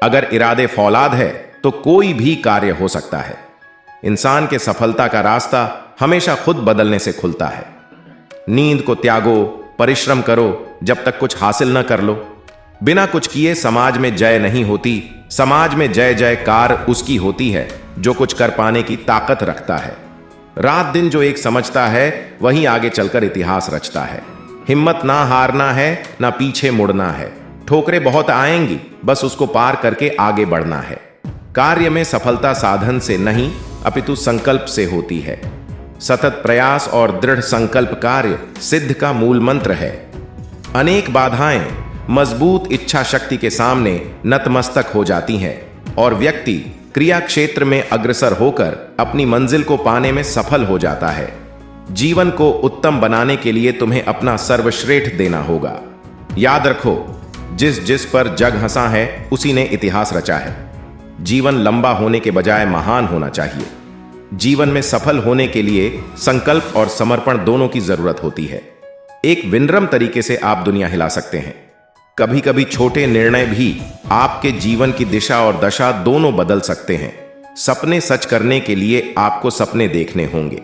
अगर इरादे फौलाद है तो कोई भी कार्य हो सकता है। इंसान के सफलता का रास्ता हमेशा खुद बदलने से खुलता है। नींद को त्यागो, परिश्रम करो जब तक कुछ हासिल न कर लो। बिना कुछ किए समाज में जय नहीं होती। समाज में जय जयकार उसकी होती है जो कुछ कर पाने की ताकत रखता है। रात दिन जो एक समझता है वही आगे चलकर इतिहास रचता है। हिम्मत ना हारना है, ना पीछे मुड़ना है। ठोकरें बहुत आएंगी, बस उसको पार करके आगे बढ़ना है। कार्य में सफलता साधन से नहीं अपितु संकल्प से होती है। सतत प्रयास और दृढ़ संकल्प कार्य सिद्ध का मूल मंत्र है। अनेक बाधाएं मजबूत इच्छा शक्ति के सामने नतमस्तक हो जाती हैं और व्यक्ति क्रिया क्षेत्र में अग्रसर होकर अपनी मंजिल को पाने में सफल हो जाता है। जीवन को उत्तम बनाने के लिए तुम्हें अपना सर्वश्रेष्ठ देना होगा। याद रखो, जिस जिस पर जग हंसा है उसी ने इतिहास रचा है। जीवन लंबा होने के बजाय महान होना चाहिए। जीवन में सफल होने के लिए संकल्प और समर्पण दोनों की जरूरत होती है। एक विनम्र तरीके से आप दुनिया हिला सकते हैं। कभी कभी छोटे निर्णय भी आपके जीवन की दिशा और दशा दोनों बदल सकते हैं। सपने सच करने के लिए आपको सपने देखने होंगे।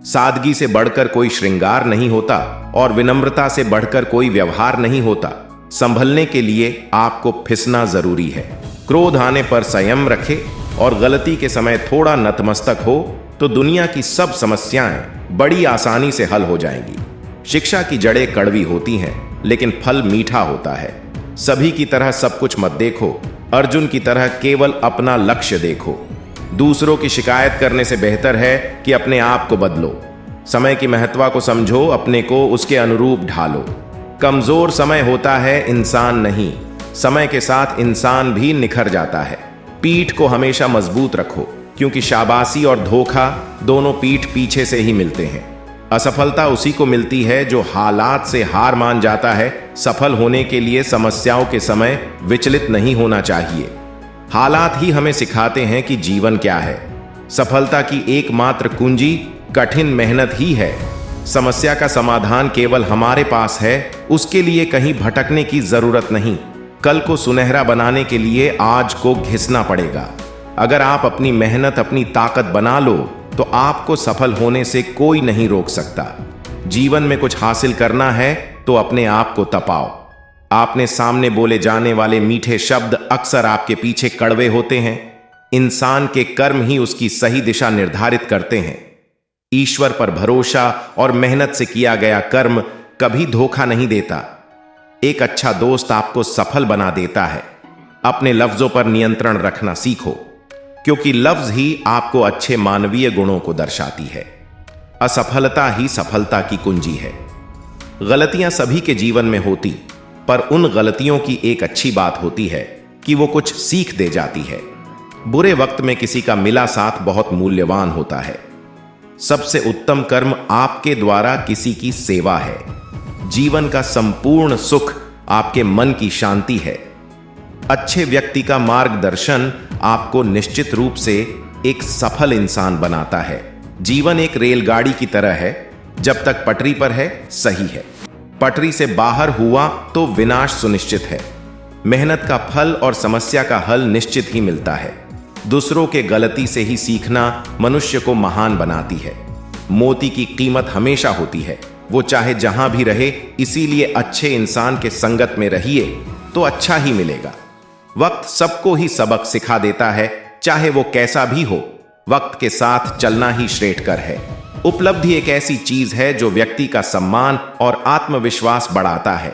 सादगी से बढ़कर कोई श्रृंगार नहीं होता और विनम्रता से बढ़कर कोई व्यवहार नहीं होता। संभलने के लिए आपको फिसना जरूरी है। क्रोध आने पर संयम रखे और गलती के समय थोड़ा नतमस्तक हो तो दुनिया की सब समस्याएं बड़ी आसानी से हल हो जाएंगी। शिक्षा की जड़ें कड़वी होती हैं लेकिन फल मीठा होता है। सभी की तरह सब कुछ मत देखो। अर्जुन की तरह केवल अपना लक्ष्य देखो। दूसरों की शिकायत करने से बेहतर है कि अपने आप को बदलो। समय की महत्ता को समझो, अपने को उसके अनुरूप ढालो। कमजोर समय होता है, इंसान नहीं। समय के साथ इंसान भी निखर जाता है। पीठ को हमेशा मजबूत रखो क्योंकि शाबाशी और धोखा दोनों पीठ पीछे से ही मिलते हैं। असफलता उसी को मिलती है जो हालात से हार मान जाता है। सफल होने के लिए समस्याओं के समय विचलित नहीं होना चाहिए। हालात ही हमें सिखाते हैं कि जीवन क्या है। सफलता की एकमात्र कुंजी कठिन मेहनत ही है। समस्या का समाधान केवल हमारे पास है, उसके लिए कहीं भटकने की जरूरत नहीं। कल को सुनहरा बनाने के लिए आज को घिसना पड़ेगा। अगर आप अपनी मेहनत अपनी ताकत बना लो तो आपको सफल होने से कोई नहीं रोक सकता। जीवन में कुछ हासिल करना है तो अपने आप को तपाओ। आपने सामने बोले जाने वाले मीठे शब्द अक्सर आपके पीछे कड़वे होते हैं। इंसान के कर्म ही उसकी सही दिशा निर्धारित करते हैं। ईश्वर पर भरोसा और मेहनत से किया गया कर्म कभी धोखा नहीं देता। एक अच्छा दोस्त आपको सफल बना देता है। अपने लफ्जों पर नियंत्रण रखना सीखो क्योंकि लफ्ज ही आपको अच्छे मानवीय गुणों को दर्शाती है। असफलता ही सफलता की कुंजी है। गलतियां सभी के जीवन में होती, पर उन गलतियों की एक अच्छी बात होती है कि वो कुछ सीख दे जाती है। बुरे वक्त में किसी का मिला साथ बहुत मूल्यवान होता है। सबसे उत्तम कर्म आपके द्वारा किसी की सेवा है। जीवन का संपूर्ण सुख आपके मन की शांति है। अच्छे व्यक्ति का मार्गदर्शन आपको निश्चित रूप से एक सफल इंसान बनाता है। जीवन एक रेलगाड़ी की तरह है, जब तक पटरी पर है सही है। पटरी से बाहर हुआ तो विनाश सुनिश्चित है। मेहनत का फल और समस्या का हल निश्चित ही मिलता है। दूसरों के गलती से ही सीखना मनुष्य को महान बनाती है। मोती की कीमत हमेशा होती है, वो चाहे जहां भी रहे। इसीलिए अच्छे इंसान के संगत में रहिए तो अच्छा ही मिलेगा। वक्त सबको ही सबक सिखा देता है, चाहे वो कैसा भी हो। वक्त के साथ चलना ही श्रेष्ठकर है। उपलब्धि एक ऐसी चीज है जो व्यक्ति का सम्मान और आत्मविश्वास बढ़ाता है।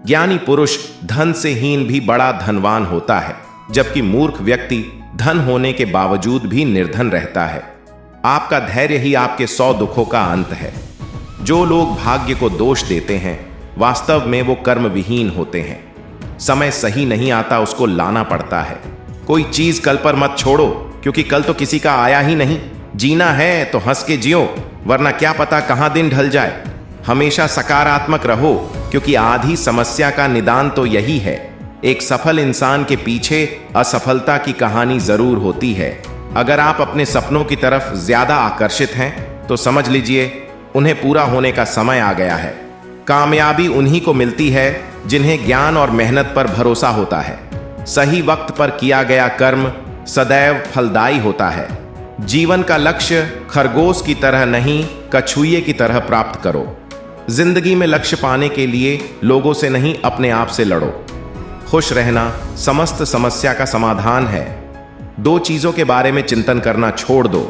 ज्ञानी पुरुष धन से हीन भी बड़ा धनवान होता है, जबकि मूर्ख व्यक्ति धन होने के बावजूद भी निर्धन रहता है। आपका धैर्य ही आपके 100 दुखों का अंत है। जो लोग भाग्य को दोष देते हैं वास्तव में वो कर्म विहीन होते हैं। समय सही नहीं आता, उसको लाना पड़ता है। कोई चीज कल पर मत छोड़ो क्योंकि कल तो किसी का आया ही नहीं। जीना है तो हंस के जियो, वरना क्या पता कहां दिन ढल जाए। हमेशा सकारात्मक रहो क्योंकि आधी समस्या का निदान तो यही है। एक सफल इंसान के पीछे असफलता की कहानी जरूर होती है। अगर आप अपने सपनों की तरफ ज्यादा आकर्षित हैं तो समझ लीजिए उन्हें पूरा होने का समय आ गया है। कामयाबी उन्हीं को मिलती है जिन्हें ज्ञान और मेहनत पर भरोसा होता है। सही वक्त पर किया गया कर्म सदैव फलदायी होता है। जीवन का लक्ष्य खरगोश की तरह नहीं, कछुए की तरह प्राप्त करो। जिंदगी में लक्ष्य पाने के लिए लोगों से नहीं, अपने आप से लड़ो। खुश रहना समस्त समस्या का समाधान है। दो चीजों के बारे में चिंतन करना छोड़ दो,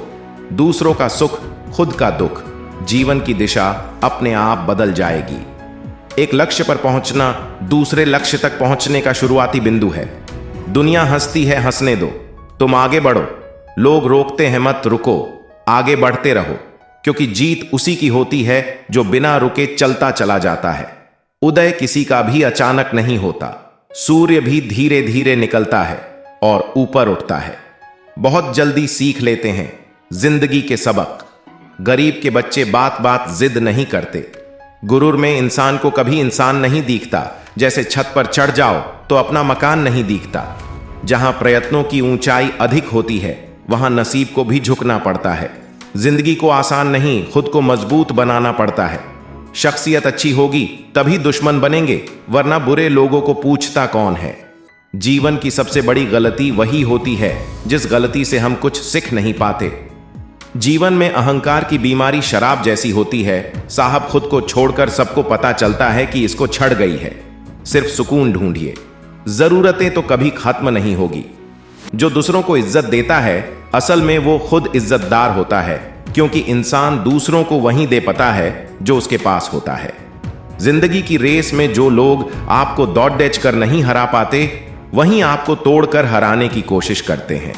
दूसरों का सुख, खुद का दुख। जीवन की दिशा अपने आप बदल जाएगी। एक लक्ष्य पर पहुंचना दूसरे लक्ष्य तक पहुंचने का शुरुआती बिंदु है। दुनिया हंसती है, हंसने दो, तुम आगे बढ़ो। लोग रोकते हैं, मत रुको, आगे बढ़ते रहो, क्योंकि जीत उसी की होती है जो बिना रुके चलता चला जाता है। उदय किसी का भी अचानक नहीं होता। सूर्य भी धीरे धीरे निकलता है और ऊपर उठता है। बहुत जल्दी सीख लेते हैं जिंदगी के सबक। गरीब के बच्चे बात बात जिद नहीं करते। गुरूर में इंसान को कभी इंसान नहीं दिखता। जैसे छत पर चढ़ जाओ तो अपना मकान नहीं दिखता। जहां प्रयत्नों की ऊंचाई अधिक होती है, वहां नसीब को भी झुकना पड़ता है। जिंदगी को आसान नहीं, खुद को मजबूत बनाना पड़ता है। शख्सियत अच्छी होगी तभी दुश्मन बनेंगे, वरना बुरे लोगों को पूछता कौन है। जीवन की सबसे बड़ी गलती वही होती है जिस गलती से हम कुछ सीख नहीं पाते। जीवन में अहंकार की बीमारी शराब जैसी होती है। साहब, खुद को छोड़कर सबको पता चलता है कि इसको छड़ गई है। सिर्फ सुकून ढूंढिए। जरूरतें तो कभी खत्म नहीं होगी। जो दूसरों को इज्जत देता है, असल में वो खुद इज्जतदार होता है, क्योंकि इंसान दूसरों को वही दे पाता है जो उसके पास होता है। जिंदगी की रेस में जो लोग आपको दौड़ डेच कर नहीं हरा पाते, वहीं आपको तोड़कर हराने की कोशिश करते हैं।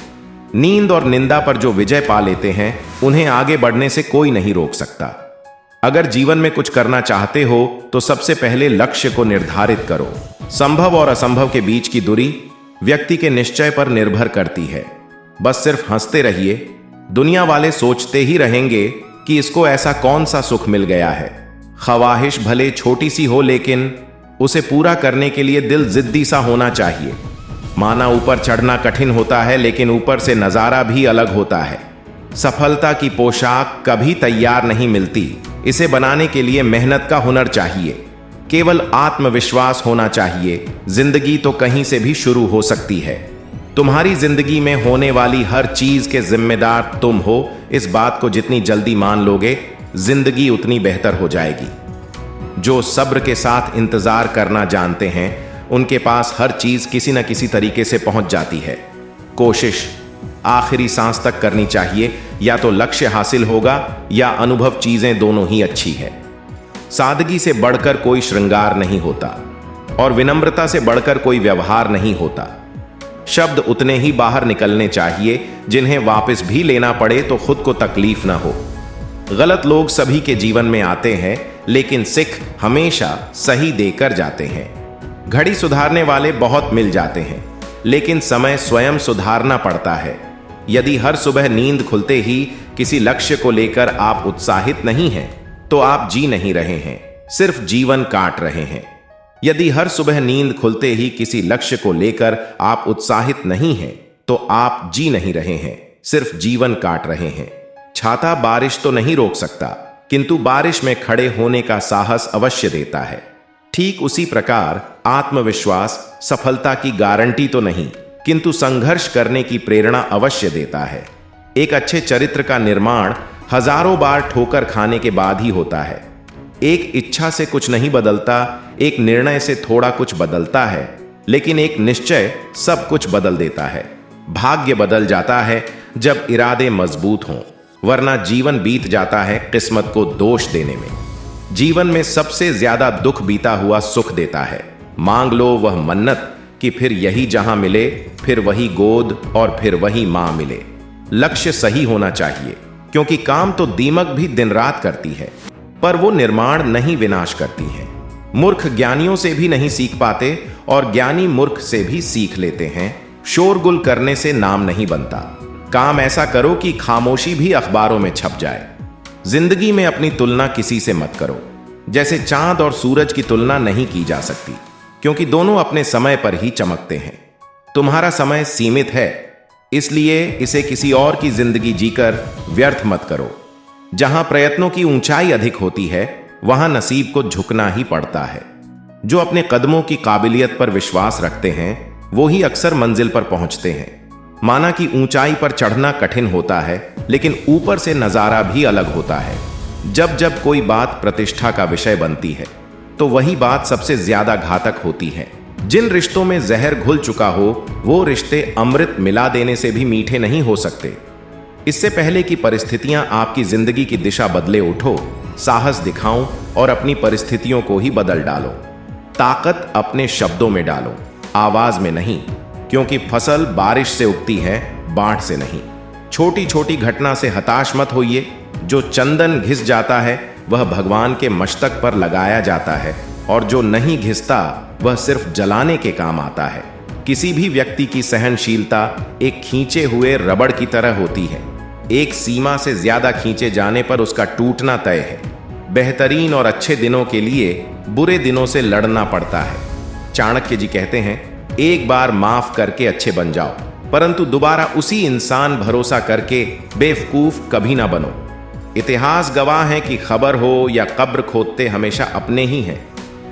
नींद और निंदा पर जो विजय पा लेते हैं, उन्हें आगे बढ़ने से कोई नहीं रोक सकता। अगर जीवन में कुछ करना चाहते हो तो सबसे पहले लक्ष्य को निर्धारित करो। संभव और असंभव के बीच की दूरी व्यक्ति के निश्चय पर निर्भर करती है। बस सिर्फ हंसते रहिए। दुनिया वाले सोचते ही रहेंगे कि इसको ऐसा कौन सा सुख मिल गया है। ख्वाहिश भले छोटी सी हो, लेकिन उसे पूरा करने के लिए दिल जिद्दी सा होना चाहिए। माना ऊपर चढ़ना कठिन होता है, लेकिन ऊपर से नजारा भी अलग होता है। सफलता की पोशाक कभी तैयार नहीं मिलती। इसे बनाने के लिए मेहनत का हुनर चाहिए। केवल आत्मविश्वास होना चाहिए। जिंदगी तो कहीं से भी शुरू हो सकती है। तुम्हारी जिंदगी में होने वाली हर चीज के जिम्मेदार तुम हो। इस बात को जितनी जल्दी मान लोगे, जिंदगी उतनी बेहतर हो जाएगी। जो सब्र के साथ इंतजार करना जानते हैं, उनके पास हर चीज किसी न किसी तरीके से पहुंच जाती है। कोशिश आखिरी सांस तक करनी चाहिए। या तो लक्ष्य हासिल होगा या अनुभव, चीजें दोनों ही अच्छी है। सादगी से बढ़कर कोई श्रृंगार नहीं होता और विनम्रता से बढ़कर कोई व्यवहार नहीं होता। शब्द उतने ही बाहर निकलने चाहिए जिन्हें वापस भी लेना पड़े तो खुद को तकलीफ ना हो। गलत लोग सभी के जीवन में आते हैं, लेकिन सिख हमेशा सही देकर जाते हैं। घड़ी सुधारने वाले बहुत मिल जाते हैं, लेकिन समय स्वयं सुधारना पड़ता है। यदि हर सुबह नींद खुलते ही किसी लक्ष्य को लेकर आप उत्साहित नहीं हैं, तो आप जी नहीं रहे हैं, सिर्फ जीवन काट रहे हैं। यदि हर सुबह नींद खुलते ही किसी लक्ष्य को लेकर आप उत्साहित नहीं हैं, तो आप जी नहीं रहे हैं, सिर्फ जीवन काट रहे हैं। छाता बारिश तो नहीं रोक सकता, किंतु बारिश में खड़े होने का साहस अवश्य देता है। ठीक उसी प्रकार आत्मविश्वास सफलता की गारंटी तो नहीं, किंतु संघर्ष करने की प्रेरणा अवश्य देता है। एक अच्छे चरित्र का निर्माण हजारों बार ठोकर खाने के बाद ही होता है। एक इच्छा से कुछ नहीं बदलता, एक निर्णय से थोड़ा कुछ बदलता है, लेकिन एक निश्चय सब कुछ बदल देता है। भाग्य बदल जाता है जब इरादे मजबूत हों, वरना जीवन बीत जाता है किस्मत को दोष देने में। जीवन में सबसे ज्यादा दुख बीता हुआ सुख देता है। मांग लो वह मन्नत कि फिर यही जहां मिले, फिर वही गोद और फिर वही मां मिले। लक्ष्य सही होना चाहिए, क्योंकि काम तो दीमक भी दिन रात करती है, पर वो निर्माण नहीं विनाश करती है। मूर्ख ज्ञानियों से भी नहीं सीख पाते और ज्ञानी मूर्ख से भी सीख लेते हैं। शोरगुल करने से नाम नहीं बनता। काम ऐसा करो कि खामोशी भी अखबारों में छप जाए। जिंदगी में अपनी तुलना किसी से मत करो। जैसे चांद और सूरज की तुलना नहीं की जा सकती, क्योंकि दोनों अपने समय पर ही चमकते हैं। तुम्हारा समय सीमित है, इसलिए इसे किसी और की जिंदगी जीकर व्यर्थ मत करो। जहां प्रयत्नों की ऊंचाई अधिक होती है, वहां नसीब को झुकना ही पड़ता है। जो अपने कदमों की काबिलियत पर विश्वास रखते हैं, वो ही अक्सर मंजिल पर पहुंचते हैं। माना कि ऊंचाई पर चढ़ना कठिन होता है, लेकिन ऊपर से नजारा भी अलग होता है। जब जब कोई बात प्रतिष्ठा का विषय बनती है, तो वही बात सबसे ज्यादा घातक होती है। जिन रिश्तों में जहर घुल चुका हो, वो रिश्ते अमृत मिला देने से भी मीठे नहीं हो सकते। इससे पहले कि परिस्थितियां आपकी जिंदगी की दिशा बदले, उठो, साहस दिखाओ और अपनी परिस्थितियों को ही बदल डालो। ताकत अपने शब्दों में डालो, आवाज में नहीं, क्योंकि फसल बारिश से उगती है, बाढ़ से नहीं। छोटी छोटी घटना से हताश मत होइए। जो चंदन घिस जाता है वह भगवान के मस्तक पर लगाया जाता है, और जो नहीं घिसता वह सिर्फ जलाने के काम आता है। किसी भी व्यक्ति की सहनशीलता एक खींचे हुए रबड़ की तरह होती है। एक सीमा से ज्यादा खींचे जाने पर उसका टूटना तय है। बेहतरीन और अच्छे दिनों के लिए बुरे दिनों से लड़ना पड़ता है। चाणक्य जी कहते हैं, एक बार माफ करके अच्छे बन जाओ, परंतु दोबारा उसी इंसान भरोसा करके बेवकूफ कभी ना बनो। इतिहास गवाह है कि खबर हो या कब्र खोदते हमेशा अपने ही हैं।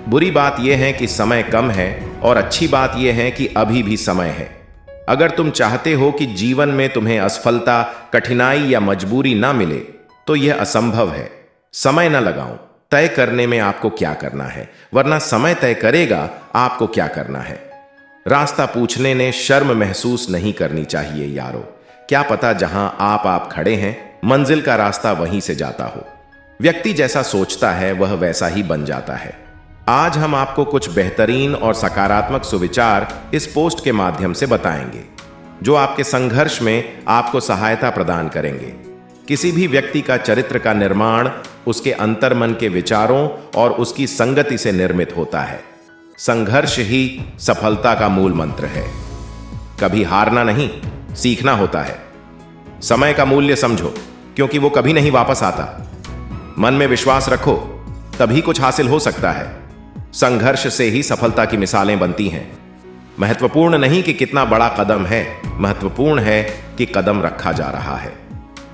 बुरी बात यह है कि समय कम है, और अच्छी बात यह है कि अभी भी समय है। अगर तुम चाहते हो कि जीवन में तुम्हें असफलता, कठिनाई या मजबूरी ना मिले, तो यह असंभव है। समय न लगाओ, तय करने में आपको क्या करना है, वरना समय तय करेगा आपको क्या करना है। रास्ता पूछने ने शर्म महसूस नहीं करनी चाहिए यारो। क्या पता जहां आप खड़े हैं, मंजिल का रास्ता वहीं से जाता हो। व्यक्ति जैसा सोचता है वह वैसा ही बन जाता है। आज हम आपको कुछ बेहतरीन और सकारात्मक सुविचार इस पोस्ट के माध्यम से बताएंगे, जो आपके संघर्ष में आपको सहायता प्रदान करेंगे। किसी भी व्यक्ति का चरित्र का निर्माण उसके अंतर्मन के विचारों और उसकी संगति से निर्मित होता है। संघर्ष ही सफलता का मूल मंत्र है। कभी हारना नहीं, सीखना होता है। समय का मूल्य समझो, क्योंकि वो कभी नहीं वापस आता। मन में विश्वास रखो, तभी कुछ हासिल हो सकता है। संघर्ष से ही सफलता की मिसालें बनती हैं। महत्वपूर्ण नहीं कि कितना बड़ा कदम है, महत्वपूर्ण है कि कदम रखा जा रहा है।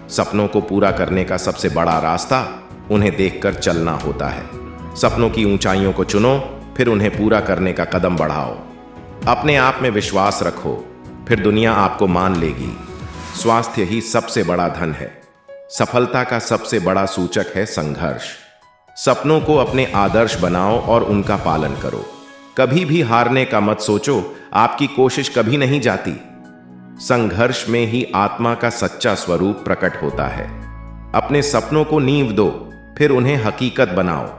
सपनों को पूरा करने का सबसे बड़ा रास्ता उन्हें देखकर चलना होता है। सपनों की ऊंचाइयों को चुनो, फिर उन्हें पूरा करने का कदम बढ़ाओ। अपने आप में विश्वास रखो, फिर दुनिया आपको मान लेगी। स्वास्थ्य ही सबसे बड़ा धन है। सफलता का सबसे बड़ा सूचक है संघर्ष। सपनों को अपने आदर्श बनाओ और उनका पालन करो। कभी भी हारने का मत सोचो, आपकी कोशिश कभी नहीं जाती। संघर्ष में ही आत्मा का सच्चा स्वरूप प्रकट होता है। अपने सपनों को नींव दो, फिर उन्हें हकीकत बनाओ।